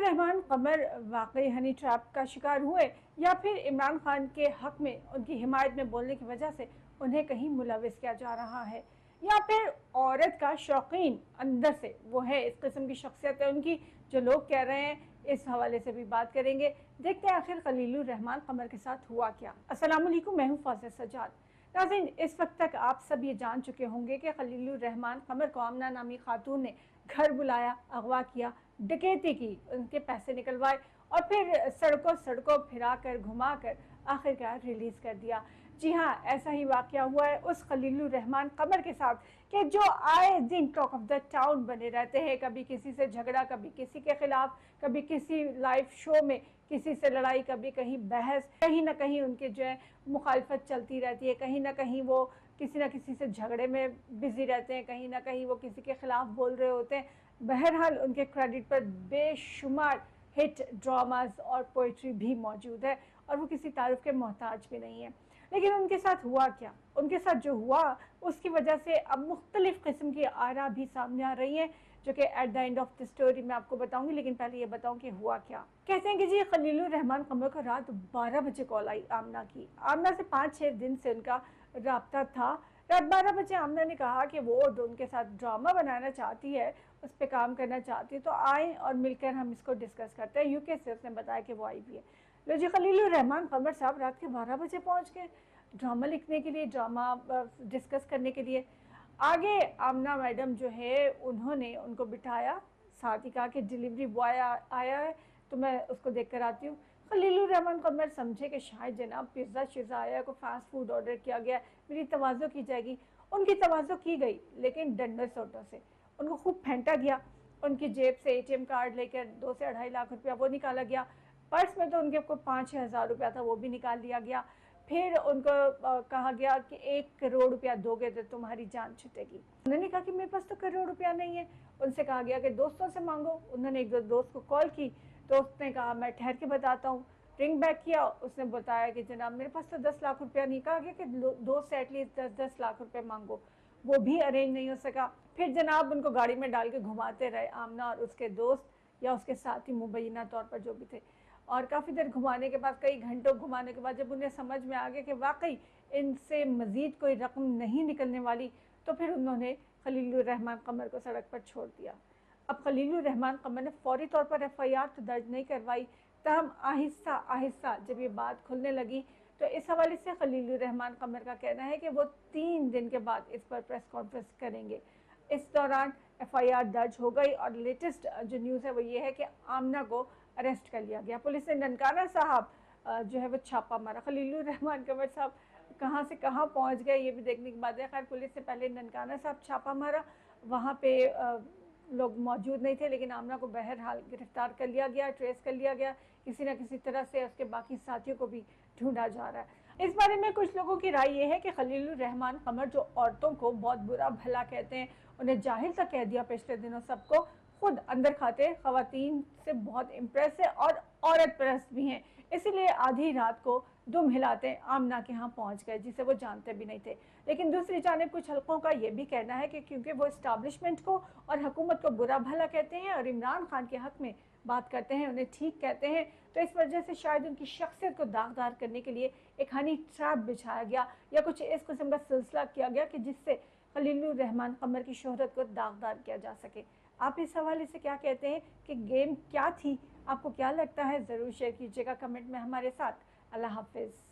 रहमान कमर वाकई honey trap का शिकार हुए या फिर इमरान खान के हक में उनकी हिमायत में बोलने की वजह से उन्हें कहीं मुलविस किया जा रहा है, या फिर औरत का शौकीन अंदर से वो है, इस किस्म की शख्सियत है उनकी जो लोग कह रहे हैं। इस हवाले से भी बात करेंगे। देखते हैं आखिर खलीलुर रहमान कमर के साथ हुआ क्या। अस्सलाम वालेकुम, मैं हूँ फाज़िल सज्जाद। नाज़रीन, इस वक्त तक आप सब ये जान चुके होंगे कि खलीलुर रहमान कमर को आमना नामी खातून ने घर बुलाया, अगवा किया, डकैती की, उनके पैसे निकलवाए और फिर सड़कों सड़कों फिरा कर घुमा कर आखिरकार रिलीज़ कर दिया। जी हाँ, ऐसा ही वाक़या हुआ है उस खलीलुर रहमान कमर के साथ कि जो आए दिन टॉक ऑफ द टाउन बने रहते हैं। कभी किसी से झगड़ा, कभी किसी के खिलाफ, कभी किसी लाइव शो में किसी से लड़ाई, कभी कहीं बहस, कहीं ना कहीं उनके जो है मुखालफत चलती रहती है, कहीं ना कहीं वो किसी न किसी से झगड़े में बिजी रहते हैं, कहीं ना कहीं वो किसी के खिलाफ बोल रहे होते हैं। बहरहाल उनके क्रेडिट पर बेशुमार हिट ड्रामाज और पोइट्री भी मौजूद है और वो किसी तारुफ के मोहताज भी नहीं है। लेकिन उनके साथ हुआ क्या? उनके साथ जो हुआ उसकी वजह से अब मुख्तलिफ किस्म की आरा भी सामने आ रही हैं, जो कि at the end of the story मैं आपको बताऊंगी। लेकिन पहले ये बताऊं कि हुआ क्या। कहते हैं कि जी खलीलुर रहमान कमर को रात 12 बजे कॉल आई आमना की। आमना से 5-6 दिन से उनका राब्ता था। रात 12 बजे आमना ने कहा कि वो उनके साथ ड्रामा बनाना चाहती है, उस पर काम करना चाहती है, तो आए और मिलकर हम इसको डिस्कस करते हैं। यूके से उसने बताया कि वो आई भी है। लो जी, खलीलुर रहमान कमर साहब रात के 12 बजे पहुंच गए ड्रामा लिखने के लिए, ड्रामा डिस्कस करने के लिए। आगे आमना मैडम जो है उन्होंने उनको बिठाया, साथ ही कहा कि डिलीवरी बॉय आया है तो मैं उसको देख कर आती हूँ। खलीलुर रहमान कमर समझे कि शायद जनाब पिज़्ज़ा शिज़्ज़ा आया, को फास्ट फूड ऑर्डर किया गया, मेरी तवाज़ो की जाएगी। उनकी तवाज़ो की गई, लेकिन डंडे सोटों से उनको खूब फेंटा गया। उनकी जेब से ATM कार्ड लेकर 2 से 2.5 लाख रुपया वो निकाला गया। पर्स में तो उनके को 5-6 हज़ार रुपया था, वो भी निकाल लिया गया। फिर उनको कहा गया कि 1 करोड़ रुपया दोगे तो तुम्हारी जान छूटेगी। उन्होंने कहा कि मेरे पास तो करोड़ रुपया नहीं है। उनसे कहा गया कि दोस्तों से मांगो। उन्होंने एक दो दोस्त को कॉल की तो उसने कहा मैं ठहर के बताता हूँ। रिंग बैक किया, उसने बताया कि जनाब मेरे पास तो 10 लाख रुपया नहीं। कहा गया कि दोस्त से एटलीस्ट 10-10 लाख रुपये मांगो, वो भी अरेंज नहीं हो सका। फिर जनाब उनको गाड़ी में डाल के घुमाते रहे आमना और उसके दोस्त या उसके साथी मुबैना तौर पर जो भी थे। और काफ़ी देर घुमाने के बाद, कई घंटों घुमाने के बाद जब उन्हें समझ में आ गया कि वाकई इनसे मज़ीद कोई रकम नहीं निकलने वाली, तो फिर उन्होंने खलीलुर रहमान कमर को सड़क पर छोड़ दिया। अब खलीलुर रहमान कमर ने फौरी तौर पर FIR तो दर्ज नहीं करवाई, तहम आहिस्ता आहिस्ता जब ये बात खुलने लगी तो इस हवाले से खलीलुर रहमान कमर का कहना है कि वो 3 दिन के बाद इस पर प्रेस कॉन्फ्रेंस करेंगे। इस दौरान FIR दर्ज हो गई और लेटेस्ट जो न्यूज़ है वो ये है कि आमना को अरेस्ट कर लिया गया। पुलिस ने ननकाना साहब जो है वो छापा मारा। खलीलुर रहमान कमर साहब कहाँ से कहाँ पहुँच गए ये भी देखने की बात है। खैर, पुलिस ने पहले ननकाना साहब छापा मारा, वहाँ पे लोग मौजूद नहीं थे, लेकिन आमना को बहरहाल गिरफ्तार कर लिया गया, ट्रेस कर लिया गया। किसी न किसी तरह से उसके बाकी साथियों को भी ढूंढा जा रहा है। इस बारे में कुछ लोगों की राय ये है कि खलीलुर रहमान कमर जो औरतों को बहुत बुरा भला कहते हैं, उन्हें जाहिल तक कह दिया पिछले दिनों सबको, खुद अंदर खाते खवातीन से बहुत इम्प्रेस है और औरत परस्त भी हैं। इसीलिए आधी रात को दुम हिलाते आमना के यहाँ पहुँच गए, जिसे वो जानते भी नहीं थे। लेकिन दूसरी जानिब कुछ हल्कों का ये भी कहना है कि क्योंकि वो इस्टाब्लिशमेंट को और हुकूमत को बुरा भला कहते हैं और इमरान खान के हक में बात करते हैं, उन्हें ठीक कहते हैं, तो इस वजह से शायद उनकी शख्सियत को दागदार करने के लिए एक हनी ट्रैप बिछाया गया या कुछ इस किस्म का सिलसिला किया गया कि जिससे खलीलुर रहमान कमर की शोहरत को दागदार किया जा सके। आप इस हवाले से क्या कहते हैं कि गेम क्या थी? आपको क्या लगता है? ज़रूर शेयर कीजिएगा कमेंट में हमारे साथ। अल्लाह हाफिज़।